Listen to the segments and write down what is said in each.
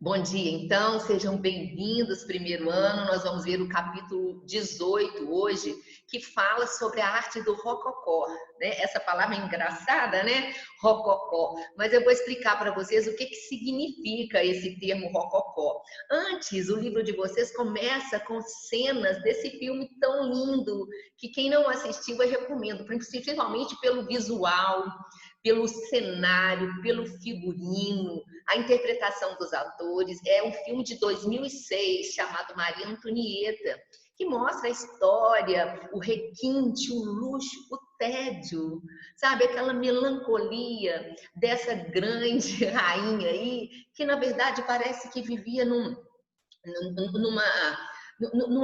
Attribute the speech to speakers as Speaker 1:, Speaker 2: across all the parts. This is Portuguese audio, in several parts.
Speaker 1: Bom dia, então, sejam bem-vindos, primeiro ano. Nós vamos ver o capítulo 18 hoje, que fala sobre a arte do rococó, né? Essa palavra é engraçada, né? Rococó. Mas eu vou explicar para vocês o que significa esse termo rococó. Antes, o livro de vocês começa com cenas desse filme tão lindo, que quem não assistiu eu recomendo, principalmente pelo visual, pelo cenário, pelo figurino, a interpretação dos atores. É um filme de 2006 chamado Maria Antonieta, que mostra a história, o requinte, o luxo, o tédio, sabe? Aquela melancolia dessa grande rainha aí, que na verdade parece que vivia numa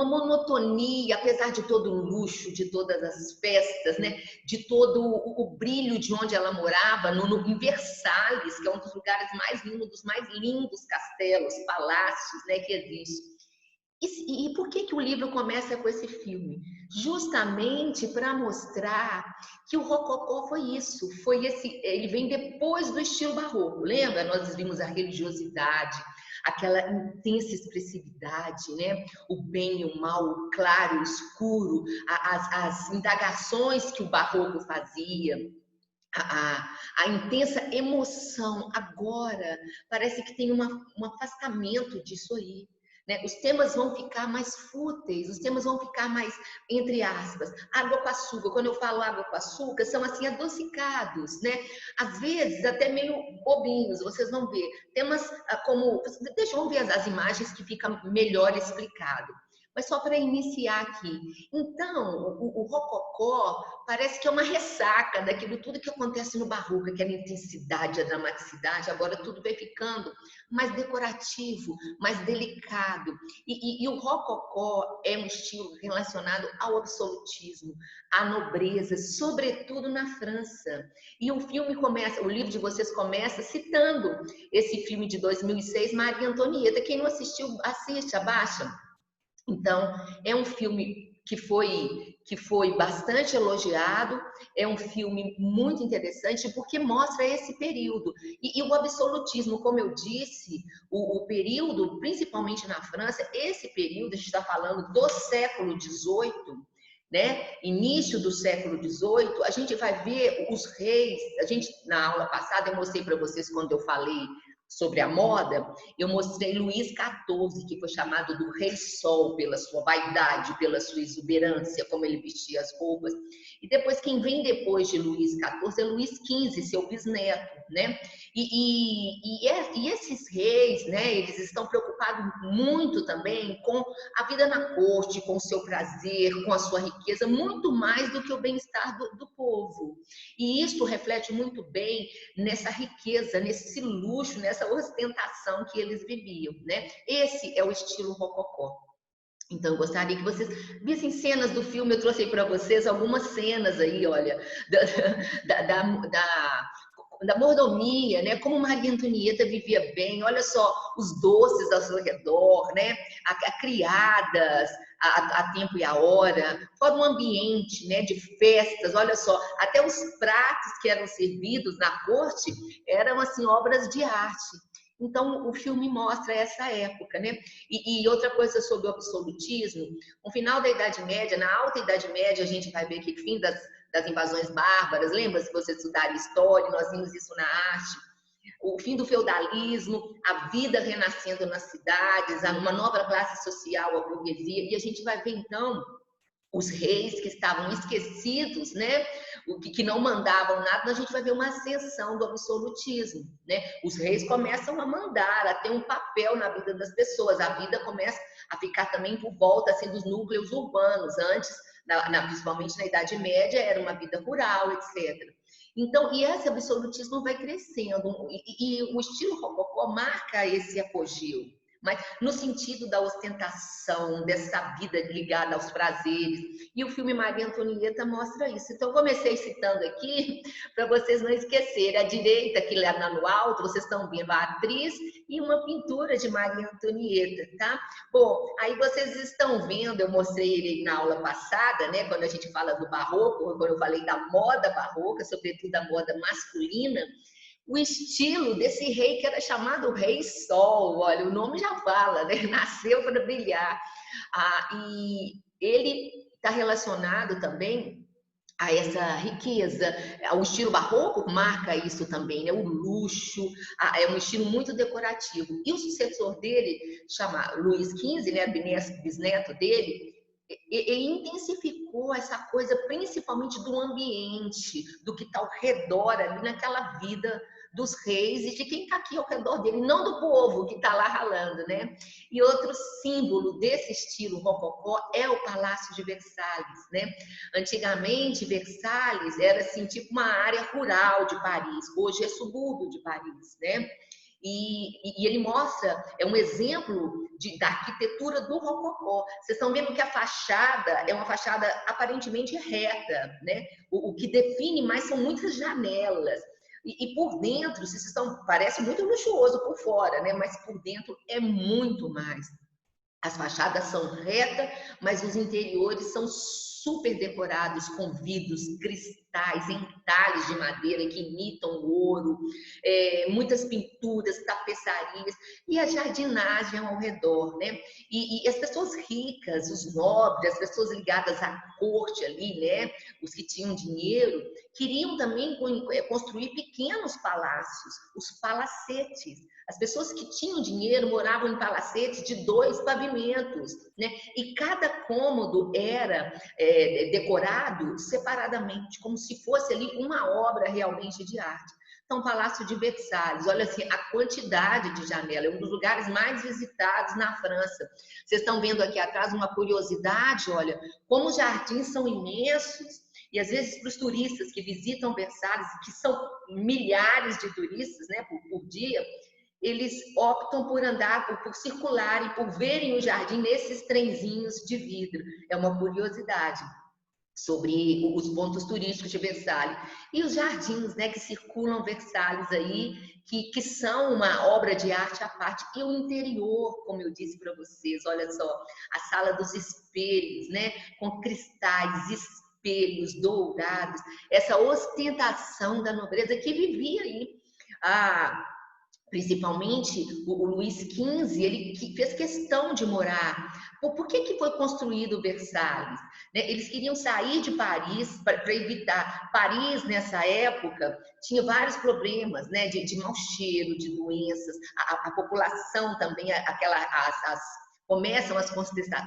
Speaker 1: monotonia, apesar de todo o luxo, de todas as festas, né? De todo o brilho de onde ela morava, em Versalhes, que é um dos lugares mais lindos, dos mais lindos castelos, palácios, né, que existe. E por que o livro começa com esse filme? Justamente para mostrar que o rococó foi isso, ele vem depois do estilo barroco. Lembra? Nós vimos a religiosidade, aquela intensa expressividade, né? O bem e o mal, o claro e o escuro, as indagações que o barroco fazia. A intensa emoção. Agora parece que tem um afastamento disso aí, né? Os temas vão ficar mais fúteis, os temas vão ficar mais, entre aspas, água com açúcar. Quando eu falo água com açúcar, são assim adocicados, né? Às vezes até meio bobinhos, vocês vão ver. Temas como, deixa eu ver as imagens que fica melhor explicado. Mas só para iniciar aqui. Então, o rococó parece que é uma ressaca daquilo tudo que acontece no barroco, aquela intensidade, a dramaticidade. Agora tudo vai ficando mais decorativo, mais delicado. E o rococó é um estilo relacionado ao absolutismo, à nobreza, sobretudo na França. E o livro de vocês começa citando esse filme de 2006, Maria Antonieta. Quem não assistiu, assiste, abaixa. Então, é um filme que foi bastante elogiado, é um filme muito interessante porque mostra esse período. E o absolutismo, como eu disse, o período, principalmente na França, esse período, a gente está falando do século XVIII, né? Início do século XVIII, a gente vai ver os reis. Na aula passada, eu mostrei para vocês quando eu falei sobre a moda, eu mostrei Luís XIV, que foi chamado do Rei Sol pela sua vaidade, pela sua exuberância, como ele vestia as roupas. E depois, quem vem depois de Luís XIV é Luís XV, seu bisneto, né? E esses reis, né, eles estão preocupados muito também com a vida na corte, com o seu prazer, com a sua riqueza, muito mais do que o bem-estar do povo. E isso reflete muito bem nessa riqueza, nesse luxo, nessa ostentação que eles viviam, né? Esse é o estilo rococó. Então, eu gostaria que vocês vissem cenas do filme. Eu trouxe para vocês algumas cenas aí, olha, da mordomia, né? Como Maria Antonieta vivia bem. Olha só, os doces ao seu redor, né? A criadas, a tempo e a hora, fora um ambiente, né, de festas. Olha só, até os pratos que eram servidos na corte eram assim obras de arte. Então, o filme mostra essa época, né? E outra coisa sobre o absolutismo, no final da Idade Média, na Alta Idade Média, a gente vai ver que fim das invasões bárbaras, lembra? Se você estudar história, nós vimos isso na arte. O fim do feudalismo, a vida renascendo nas cidades, uma nova classe social, a burguesia, e a gente vai ver, então, os reis que estavam esquecidos, né? Que não mandavam nada, a gente vai ver uma ascensão do absolutismo, né? Os reis começam a mandar, a ter um papel na vida das pessoas, a vida começa a ficar também por volta assim, dos núcleos urbanos. Antes, principalmente na Idade Média, era uma vida rural, etc. Então, e esse absolutismo vai crescendo, e o estilo rococó marca esse apogeu, mas no sentido da ostentação, dessa vida ligada aos prazeres. E o filme Maria Antonieta mostra isso. Então, comecei citando aqui, para vocês não esquecerem. À direita, aqui lá no alto, vocês estão vendo a atriz e uma pintura de Maria Antonieta, tá? Bom, aí vocês estão vendo, eu mostrei ele na aula passada, né? Quando a gente fala do barroco, quando eu falei da moda barroca, sobretudo da moda masculina, o estilo desse rei que era chamado Rei Sol. Olha, o nome já fala, né? Nasceu para brilhar. E ele está relacionado também a essa riqueza. O estilo barroco marca isso também, né? O luxo, é um estilo muito decorativo. E o sucessor dele, chama Luís XV, né? Bisneto dele, ele intensificou essa coisa, principalmente do ambiente, do que está ao redor ali naquela vida dos reis e de quem está aqui ao redor dele, não do povo que está lá ralando, né? E outro símbolo desse estilo rococó é o Palácio de Versalhes, né? Antigamente, Versalhes era assim, tipo uma área rural de Paris, hoje é subúrbio de Paris, né? E ele mostra, é um exemplo da arquitetura do rococó. Vocês estão vendo que a fachada é uma fachada aparentemente reta, né? O que define mais são muitas janelas. E por dentro, vocês estão, parece muito luxuoso por fora, né? Mas por dentro é muito mais. As fachadas são retas, mas os interiores são super decorados com vidros, cristais, entalhes de madeira que imitam ouro, muitas pinturas, tapeçarias e a jardinagem ao redor, né? E as pessoas ricas, os nobres, as pessoas ligadas à corte ali, né? Os que tinham dinheiro, queriam também construir pequenos palácios, os palacetes. As pessoas que tinham dinheiro moravam em palacetes de 2 pavimentos, né? E cada cômodo era decorado separadamente, como se fosse ali uma obra realmente de arte. Então, o Palácio de Versalhes, olha assim, a quantidade de janela, é um dos lugares mais visitados na França. Vocês estão vendo aqui atrás uma curiosidade, olha, como os jardins são imensos, e às vezes para os turistas que visitam Versalhes, que são milhares de turistas, né, por dia, eles optam por andar, por circularem, por verem o jardim nesses trenzinhos de vidro. É uma curiosidade sobre os pontos turísticos de Versalhes. E os jardins, né, que circulam Versalhes aí, que são uma obra de arte à parte. E o interior, como eu disse para vocês, olha só, a sala dos espelhos, né, com cristais, espelhos dourados, essa ostentação da nobreza que vivia aí. Principalmente o Luís XV, ele fez questão de morar. Por que foi construído Versalhes? Eles queriam sair de Paris para evitar. Paris, nessa época, tinha vários problemas, né, de mau cheiro, de doenças. A população também, começam as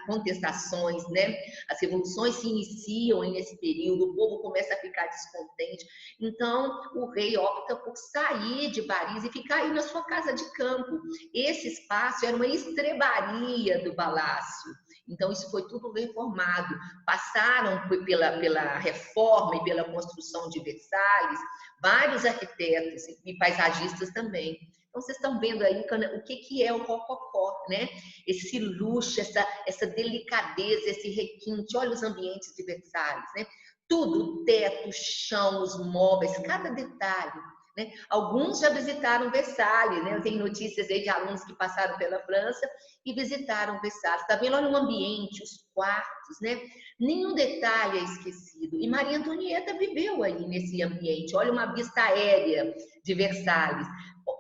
Speaker 1: contestações, né? As revoluções se iniciam nesse período, o povo começa a ficar descontente. Então, o rei opta por sair de Paris e ficar aí na sua casa de campo. Esse espaço era uma estrebaria do palácio. Então, isso foi tudo reformado. Passaram pela reforma e pela construção de Versalhes vários arquitetos e paisagistas também. Então, vocês estão vendo aí o que é o rococó, né? Esse luxo, essa delicadeza, esse requinte. Olha os ambientes de Versalhes, né? Tudo, o teto, o chão, os móveis, cada detalhe. Né? Alguns já visitaram Versalhes, né? Eu tenho notícias aí de alunos que passaram pela França e visitaram Versalhes. Está vendo? Olha o ambiente, os quartos, né? Nenhum detalhe é esquecido. E Maria Antonieta viveu aí nesse ambiente. Olha uma vista aérea de Versalhes.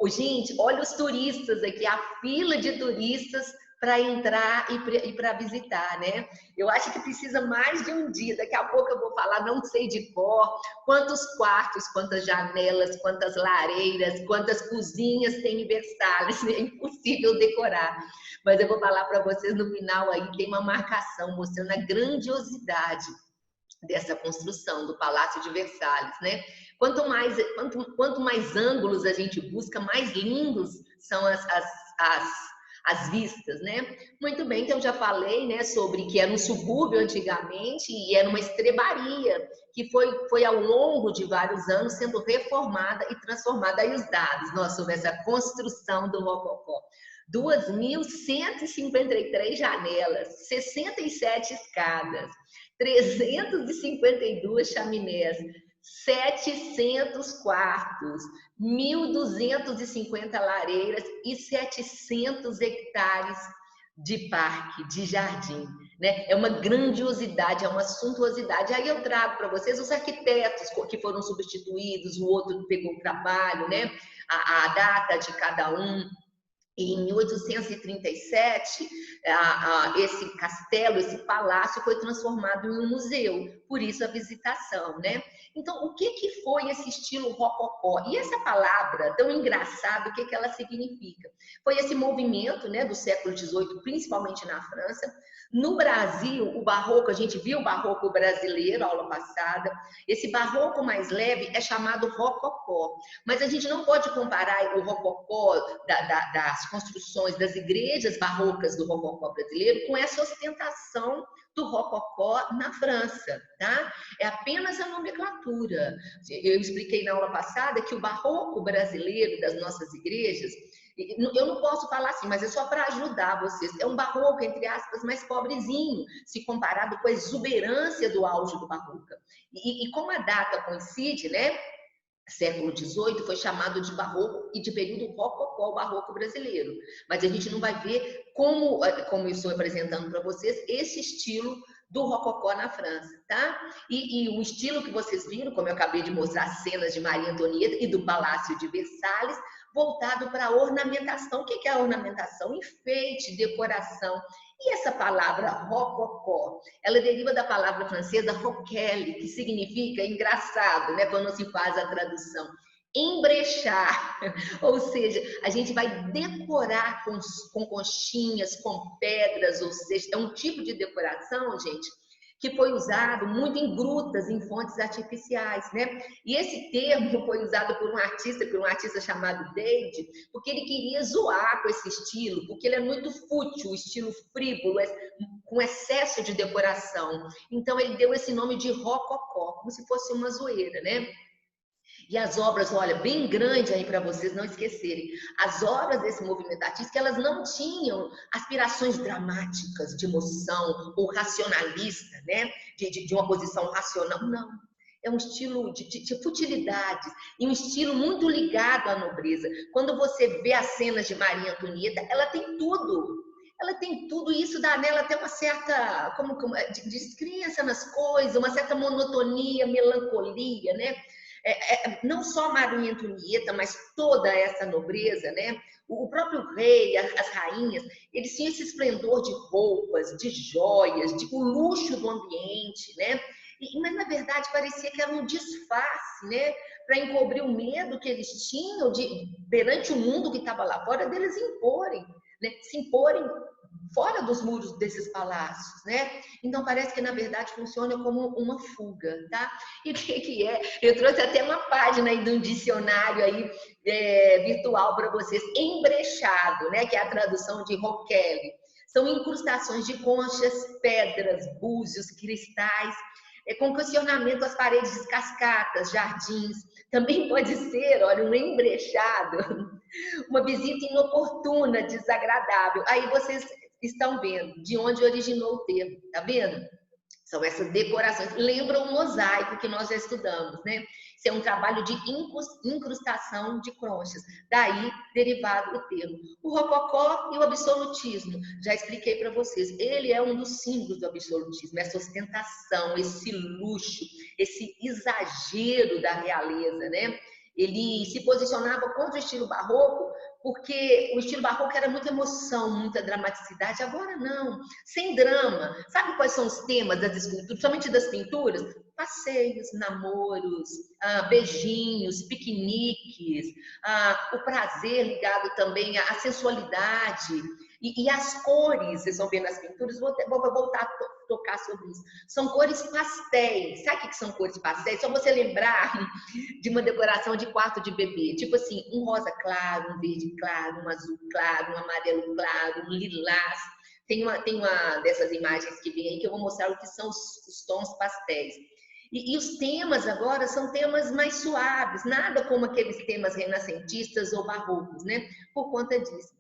Speaker 1: Gente, olha os turistas aqui, a fila de turistas para entrar e para visitar, né? Eu acho que precisa mais de um dia. Daqui a pouco eu vou falar, não sei de cor, quantos quartos, quantas janelas, quantas lareiras, quantas cozinhas tem em Versalhes. É impossível decorar. Mas eu vou falar para vocês no final aí, tem uma marcação mostrando a grandiosidade dessa construção do Palácio de Versalhes, né? Quanto mais ângulos a gente busca, mais lindos são as vistas, né? Muito bem, então eu já falei, né, sobre que era um subúrbio antigamente e era uma estrebaria que foi ao longo de vários anos sendo reformada e transformada. Aí os dados, sobre essa construção do rococó. 2.153 janelas, 67 escadas, 352 chaminés, 700 quartos, 1.250 lareiras e 700 hectares de parque, de jardim, né? É uma grandiosidade, é uma suntuosidade. Aí eu trago para vocês os arquitetos que foram substituídos, o outro pegou o trabalho, né? A data de cada um. Em 1837, esse castelo, esse palácio foi transformado em um museu, por isso a visitação, né? Então, o que que foi esse estilo rococó? E essa palavra tão engraçada, o que que ela significa? Foi esse movimento, né, do século XVIII, principalmente na França. No Brasil, o barroco, a gente viu o barroco brasileiro, aula passada, esse barroco mais leve é chamado rococó. Mas a gente não pode comparar o rococó das construções das igrejas barrocas do rococó brasileiro com essa ostentação do rococó na França, tá? É apenas a nomenclatura. Eu expliquei na aula passada que o barroco brasileiro das nossas igrejas, eu não posso falar assim, mas é só para ajudar vocês. É um barroco, entre aspas, mais pobrezinho, se comparado com a exuberância do auge do barroco. E como a data coincide, né? Século XVIII foi chamado de barroco e de período rococó, o barroco brasileiro. Mas a gente não vai ver como eu estou apresentando para vocês, esse estilo do rococó na França, tá? E o estilo que vocês viram, como eu acabei de mostrar, cenas de Maria Antonieta e do Palácio de Versalhes, voltado para a ornamentação. O que é a ornamentação? Enfeite, decoração. E essa palavra rococó, ela deriva da palavra francesa roquelle, que significa engraçado, né, quando se faz a tradução. Embrechar, ou seja, a gente vai decorar com conchinhas, com pedras, ou seja, é um tipo de decoração, gente, que foi usado muito em grutas, em fontes artificiais, né? E esse termo foi usado por um artista chamado David, porque ele queria zoar com esse estilo, porque ele é muito fútil, estilo frívolo, com excesso de decoração. Então ele deu esse nome de rococó, como se fosse uma zoeira, né? E as obras, olha, bem grande aí para vocês não esquecerem, as obras desse movimento artístico, elas não tinham aspirações dramáticas de emoção ou racionalista, né? De uma posição racional, não. É um estilo de futilidades e um estilo muito ligado à nobreza. Quando você vê as cenas de Maria Antonieta, ela tem tudo. Ela tem tudo isso, dá nela até uma certa, descrença nas coisas, uma certa monotonia, melancolia, né? Não só Maria Antonieta, mas toda essa nobreza, né? O próprio rei, as rainhas, eles tinham esse esplendor de roupas, de joias, de o luxo do ambiente, né? Mas na verdade parecia que era um disfarce, né? Para encobrir o medo que eles tinham perante o mundo que estava lá fora, deles imporem, né? Se imporem fora dos muros desses palácios, né? Então parece que na verdade funciona como uma fuga, tá? E o que é? Eu trouxe até uma página aí de um dicionário aí virtual para vocês, embrechado, né? Que é a tradução de roquelle. São incrustações de conchas, pedras, búzios, cristais, com questionamento às paredes de cascatas, jardins. Também pode ser, olha, um embrechado, uma visita inoportuna, desagradável. Aí vocês estão vendo de onde originou o termo, tá vendo? São essas decorações, lembram o mosaico que nós já estudamos, né? Isso é um trabalho de incrustação de conchas, daí derivado o termo. O rococó e o absolutismo, já expliquei para vocês, ele é um dos símbolos do absolutismo, essa ostentação, esse luxo, esse exagero da realeza, né? Ele se posicionava contra o estilo barroco, porque o estilo barroco era muita emoção, muita dramaticidade. Agora não, sem drama. Sabe quais são os temas das esculturas, somente das pinturas? Passeios, namoros, beijinhos, piqueniques, o prazer ligado também à sensualidade. E as cores, vocês vão ver nas pinturas, vou voltar a tocar sobre isso. São cores pastéis. Sabe o que são cores pastéis? Só você lembrar de uma decoração de quarto de bebê. Tipo assim, um rosa claro, um verde claro, um azul claro, um amarelo claro, um lilás. Tem uma dessas imagens que vem aí que eu vou mostrar o que são os tons pastéis. E os temas agora são temas mais suaves, nada como aqueles temas renascentistas ou barrocos, né? Por conta disso.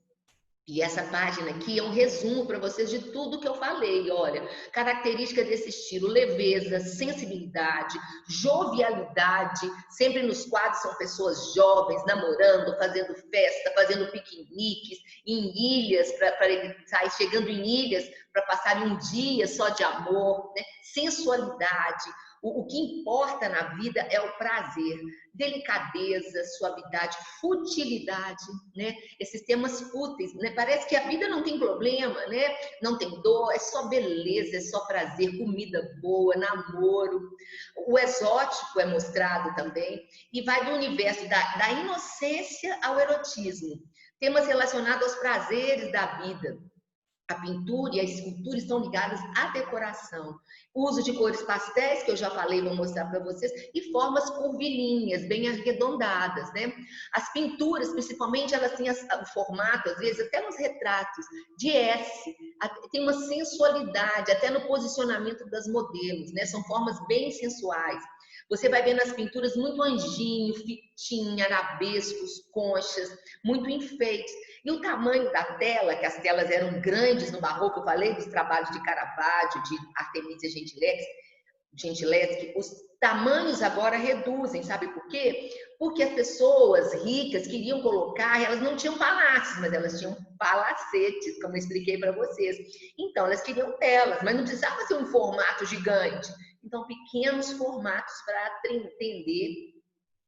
Speaker 1: E essa página aqui é um resumo para vocês de tudo que eu falei. Olha, característica desse estilo: leveza, sensibilidade, jovialidade. Sempre nos quadros são pessoas jovens, namorando, fazendo festa, fazendo piqueniques, em ilhas, para ele sair chegando em ilhas para passar um dia só de amor, né? Sensualidade. O que importa na vida é o prazer, delicadeza, suavidade, futilidade, né? Esses temas fúteis, né? Parece que a vida não tem problema, né? Não tem dor, é só beleza, é só prazer, comida boa, namoro. O exótico é mostrado também e vai do universo da inocência ao erotismo. Temas relacionados aos prazeres da vida. A pintura e a escultura estão ligadas à decoração. O uso de cores pastéis, que eu já falei, vou mostrar para vocês, e formas curvilíneas, bem arredondadas, né? As pinturas, principalmente, elas têm o formato, às vezes, até nos retratos, de S. Tem uma sensualidade, até no posicionamento das modelos, né? São formas bem sensuais. Você vai ver nas pinturas muito anjinho, fitinha, arabescos, conchas, muito enfeites. E o tamanho da tela, que as telas eram grandes no barroco, eu falei dos trabalhos de Caravaggio, de Artemisia Gentileschi, os tamanhos agora reduzem, sabe por quê? Porque as pessoas ricas queriam colocar, elas não tinham palácios, mas elas tinham palacetes, como eu expliquei para vocês. Então, elas queriam telas, mas não precisava ser um formato gigante. Então, pequenos formatos para atender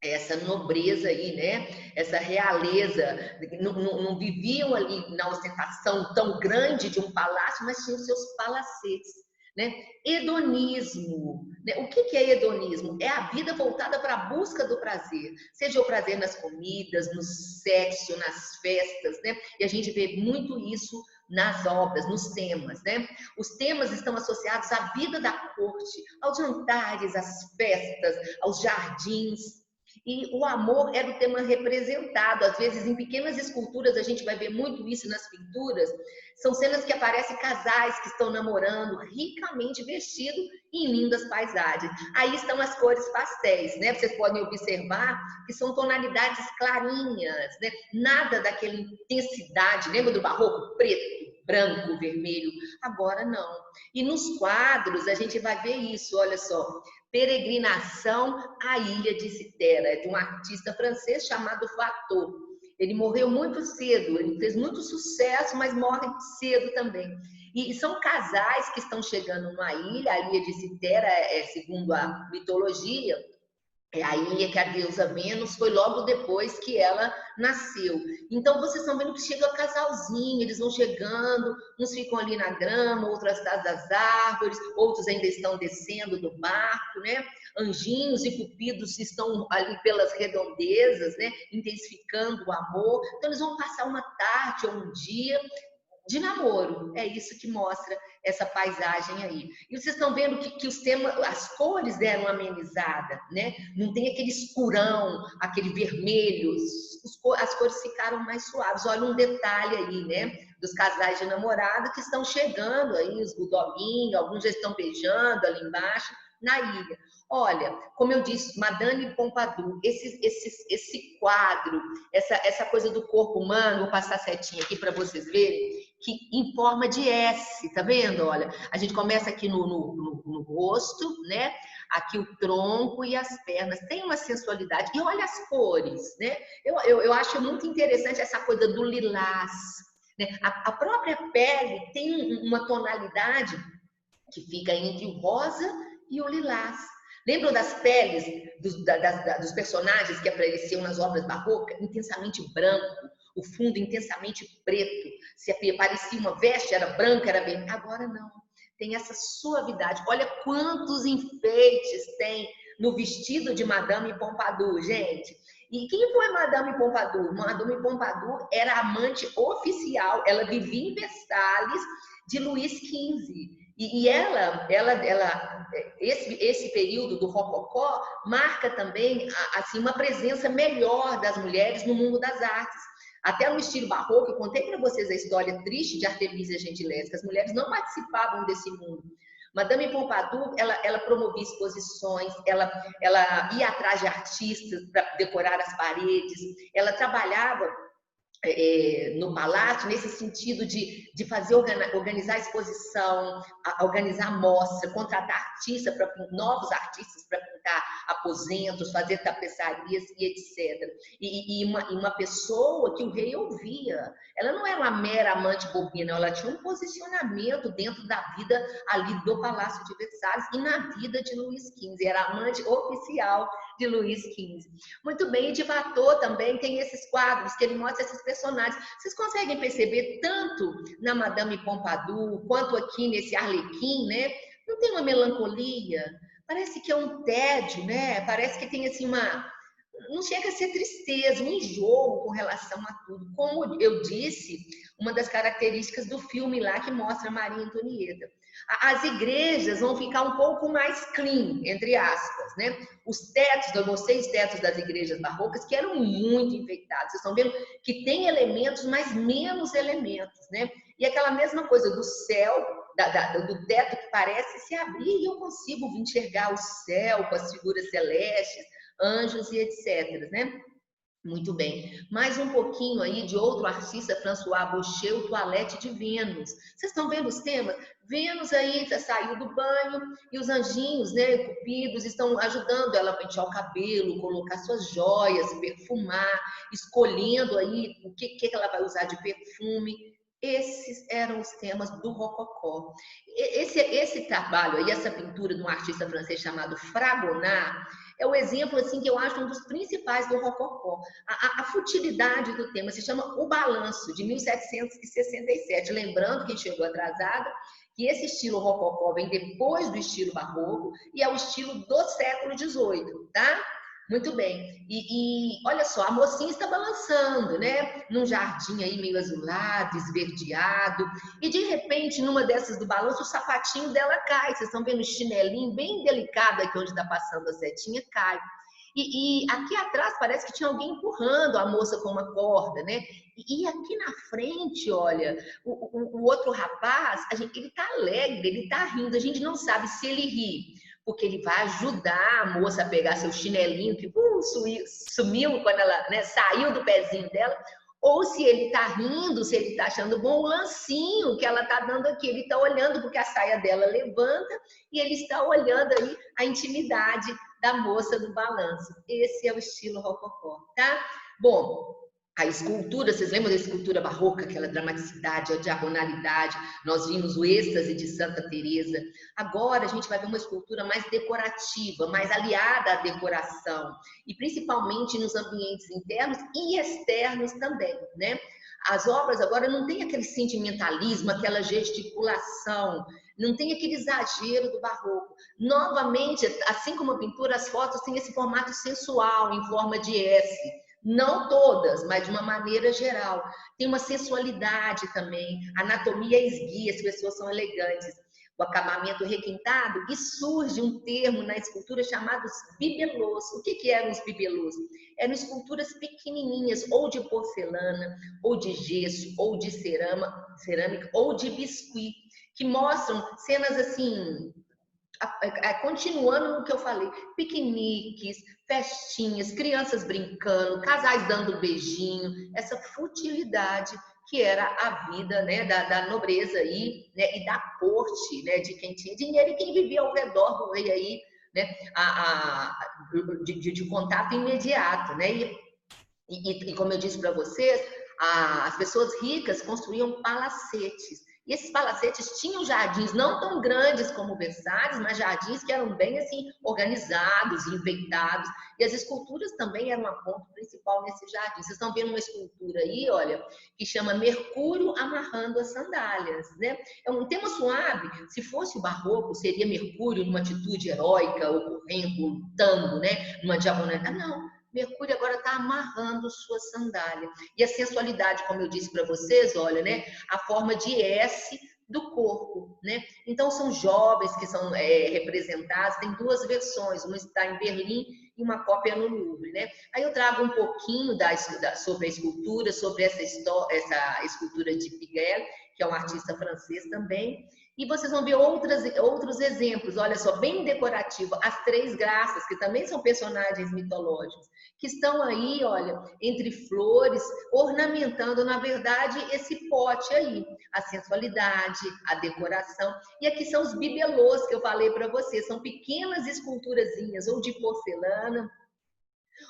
Speaker 1: essa nobreza aí, né? Essa realeza, não viviam ali na ostentação tão grande de um palácio, mas tinham seus palacetes, né? Hedonismo, né? O que é hedonismo? É a vida voltada para a busca do prazer, seja o prazer nas comidas, no sexo, nas festas, né? E a gente vê muito isso nas obras, nos temas, né? Os temas estão associados à vida da corte, aos jantares, às festas, aos jardins. E o amor era o tema representado, às vezes em pequenas esculturas a gente vai ver muito isso nas pinturas. São cenas que aparecem casais que estão namorando, ricamente vestidos em lindas paisagens. Aí estão as cores pastéis, né? Vocês podem observar que são tonalidades clarinhas, né? Nada daquela intensidade, lembra do barroco? Preto, branco, vermelho. Agora não. E nos quadros a gente vai ver isso, olha só. Peregrinação à Ilha de Citera, de um artista francês chamado Watteau. Ele morreu muito cedo, ele fez muito sucesso, mas morre cedo também. E são casais que estão chegando numa ilha, a Ilha de Citera, segundo a mitologia, é a ilha que a deusa Vênus foi logo depois que ela nasceu. Então, vocês estão vendo que chega casalzinho, eles vão chegando, uns ficam ali na grama, outros atrás das árvores, outros ainda estão descendo do barco, né? Anjinhos e cupidos estão ali pelas redondezas, né? Intensificando o amor. Então, eles vão passar uma tarde ou um dia de namoro. É isso que mostra essa paisagem aí. E vocês estão vendo que os temas, as cores deram uma amenizada, né? Não tem aquele escurão, aquele vermelho, as cores ficaram mais suaves. Olha um detalhe aí, né? Dos casais de namorado que estão chegando aí, os budoguinhos, alguns já estão beijando ali embaixo, na ilha. Olha, como eu disse, Madame Pompadour, esse quadro, essa coisa do corpo humano, vou passar a setinha aqui para vocês verem, que em forma de S, tá vendo? Olha, a gente começa aqui no rosto, né? Aqui o tronco e as pernas, tem uma sensualidade. E olha as cores, né? Eu acho muito interessante essa coisa do lilás, né? A própria pele tem uma tonalidade que fica entre o rosa e o lilás. Lembram das peles dos personagens que apareciam nas obras barrocas? Intensamente branco, o fundo intensamente preto. Se parecia uma veste, era branca, era vermelha. Agora não. Tem essa suavidade. Olha quantos enfeites tem no vestido de Madame Pompadour, gente. E quem foi Madame Pompadour? Madame Pompadour era a amante oficial. Ela vivia em Versalhes de Luís XV. E esse período do Rococó marca também assim, uma presença melhor das mulheres no mundo das artes. Até no estilo barroco, eu contei para vocês a história triste de Artemisia Gentileschi, as mulheres não participavam desse mundo. Madame Pompadour, ela promovia exposições, ela ia atrás de artistas para decorar as paredes, ela trabalhava no palácio, nesse sentido de fazer organizar a exposição, organizar a mostra, contratar novos artistas para pintar aposentos, fazer tapeçarias e etc. E uma pessoa que o rei ouvia. Ela não era uma mera amante bobina, ela tinha um posicionamento dentro da vida ali do Palácio de Versalhes e na vida de Luís XV. Era amante oficial de Luís XV. Muito bem, e de Watteau também tem esses quadros que ele mostra esses personagens. Vocês conseguem perceber tanto na Madame Pompadour quanto aqui nesse Arlequim, né? Não tem uma melancolia, parece que é um tédio, né? Parece que tem assim não chega a ser tristeza, um enjoo com relação a tudo. Como eu disse, uma das características do filme lá que mostra Maria Antonieta. As igrejas vão ficar um pouco mais clean, entre aspas, né? Os tetos, eu mostrei os tetos das igrejas barrocas que eram muito enfeitados. Vocês estão vendo que tem elementos, mas menos elementos, né? E aquela mesma coisa do céu, do teto que parece se abrir e eu consigo enxergar o céu com as figuras celestes, anjos e etc, né? Muito bem. Mais um pouquinho aí de outro artista, François Boucher, o Toilette de Vênus. Vocês estão vendo os temas? Vênus aí saiu do banho e os anjinhos, né, cupidos, estão ajudando ela a pentear o cabelo, colocar suas joias, perfumar, escolhendo aí o que ela vai usar de perfume. Esses eram os temas do Rococó. Esse trabalho aí, essa pintura de um artista francês chamado Fragonard, é o exemplo assim que eu acho um dos principais do Rococó. A futilidade do tema se chama O Balanço, de 1767. Lembrando, quem chegou atrasada, que esse estilo Rococó vem depois do estilo Barroco e é o estilo do século XVIII, tá? Muito bem. E olha só, a mocinha está balançando, né? Num jardim aí meio azulado, esverdeado. E de repente, numa dessas do balanço, o sapatinho dela cai. Vocês estão vendo o chinelinho bem delicado aqui onde está passando a setinha, cai. E aqui atrás parece que tinha alguém empurrando a moça com uma corda, né? E aqui na frente, olha, o outro rapaz, ele tá alegre, ele tá rindo. A gente não sabe se ele ri porque ele vai ajudar a moça a pegar seu chinelinho que sumiu quando ela, né, saiu do pezinho dela, ou se ele está rindo, se ele está achando bom o lancinho que ela está dando aqui. Ele está olhando porque a saia dela levanta e ele está olhando aí a intimidade da moça do balanço. Esse é o estilo rococó, tá? Bom, a escultura, vocês lembram da escultura barroca, aquela dramaticidade, a diagonalidade? Nós vimos o êxtase de Santa Teresa. Agora a gente vai ver uma escultura mais decorativa, mais aliada à decoração, e principalmente nos ambientes internos e externos também, né? As obras agora não tem aquele sentimentalismo, aquela gesticulação, não tem aquele exagero do barroco. Novamente, assim como a pintura, as fotos têm esse formato sensual, em forma de S. Não todas, mas de uma maneira geral. Tem uma sensualidade também, anatomia esguia, as pessoas são elegantes. O acabamento requintado, e surge um termo na escultura chamado bibelôs. O que eram os bibelôs? Eram esculturas pequenininhas, ou de porcelana, ou de gesso, ou de cerâmica, ou de biscuit, que mostram cenas assim, continuando no que eu falei, piqueniques, festinhas, crianças brincando, casais dando beijinho, essa futilidade que era a vida, né, da nobreza aí, né, e da corte, né, de quem tinha dinheiro e quem vivia ao redor do rei aí, né, de contato imediato, né, e como eu disse para vocês, as pessoas ricas construíam palacetes. E esses palacetes tinham jardins não tão grandes como Versalhes, mas jardins que eram bem assim organizados, enfeitados. E as esculturas também eram um ponto principal nesse jardim. Vocês estão vendo uma escultura aí, olha, que chama Mercúrio amarrando as sandálias, né? É um tema suave. Se fosse o barroco, seria Mercúrio numa atitude heróica, ocorrendo, lutando, né? Numa diagonalidade. Não. Mercúrio agora está amarrando sua sandália. E a sensualidade, como eu disse para vocês, olha, né? A forma de S do corpo, né? Então, são jovens que são representados, tem duas versões, uma está em Berlim e uma cópia no Louvre, né? Aí eu trago um pouquinho sobre a escultura, sobre essa escultura de Pigalle, que é um artista francês também, E vocês vão ver outros exemplos, olha só, bem decorativo. As três graças, que também são personagens mitológicos, que estão aí, olha, entre flores, ornamentando, na verdade, esse pote aí. A sensualidade, a decoração. E aqui são os bibelôs que eu falei para vocês. São pequenas esculturazinhas, ou de porcelana,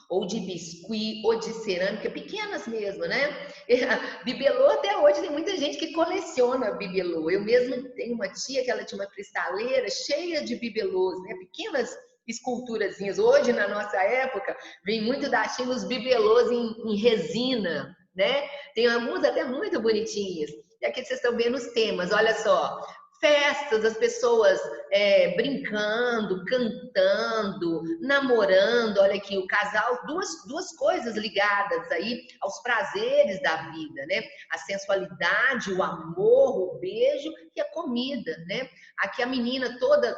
Speaker 1: ou de biscuit, ou de cerâmica, pequenas mesmo, né? Bibelô até hoje tem muita gente que coleciona bibelô. Eu mesmo tenho uma tia que ela tinha uma cristaleira cheia de bibelôs, né? Pequenas esculturazinhas. Hoje, na nossa época, vem muito da China os bibelôs em resina, né? Tem alguns até muito bonitinhos. E aqui vocês estão vendo os temas, olha só. Festas, as pessoas brincando, cantando, namorando, olha aqui, o casal, duas coisas ligadas aí aos prazeres da vida, né? A sensualidade, o amor, o beijo e a comida, né? Aqui a menina toda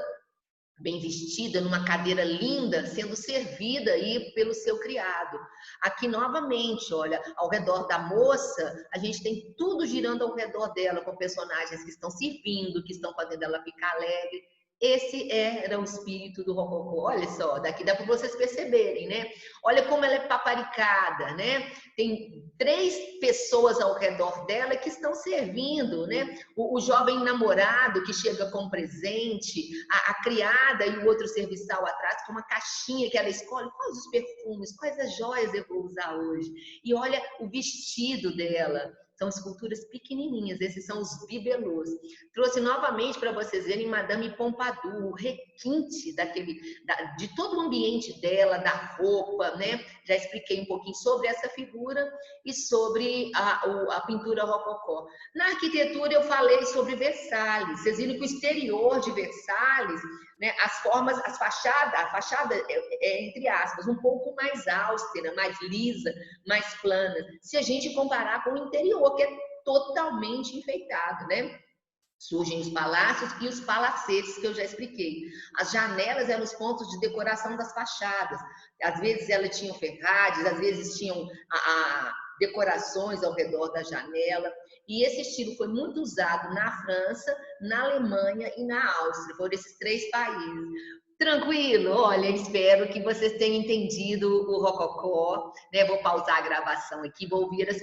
Speaker 1: bem vestida, numa cadeira linda, sendo servida aí pelo seu criado. Aqui novamente, olha, ao redor da moça, a gente tem tudo girando ao redor dela, com personagens que estão servindo, que estão fazendo ela ficar alegre. Esse era o espírito do Rococó. Olha só, daqui dá para vocês perceberem, né? Olha como ela é paparicada, né? Tem três pessoas ao redor dela que estão servindo, né? O jovem namorado que chega com presente, a criada e o outro serviçal atrás com uma caixinha que ela escolhe quais os perfumes, quais as joias eu vou usar hoje. E olha o vestido dela. São esculturas pequenininhas, esses são os bibelôs. Trouxe novamente para vocês verem Madame Pompadour, o requinte de todo o ambiente dela, da roupa, né? Já expliquei um pouquinho sobre essa figura e sobre a pintura rococó. Na arquitetura eu falei sobre Versalhes. Vocês viram que o exterior de Versalhes, né, as formas, a fachada é, entre aspas, um pouco mais austera, mais lisa, mais plana, se a gente comparar com o interior, que é totalmente enfeitado, né? Surgem os palácios e os palacetes, que eu já expliquei. As janelas eram os pontos de decoração das fachadas. Às vezes elas tinham ferrades, às vezes tinham decorações ao redor da janela. E esse estilo foi muito usado na França, na Alemanha e na Áustria, por esses três países. Tranquilo? Olha, espero que vocês tenham entendido o Rococó, né? Vou pausar a gravação aqui, vou ouvir as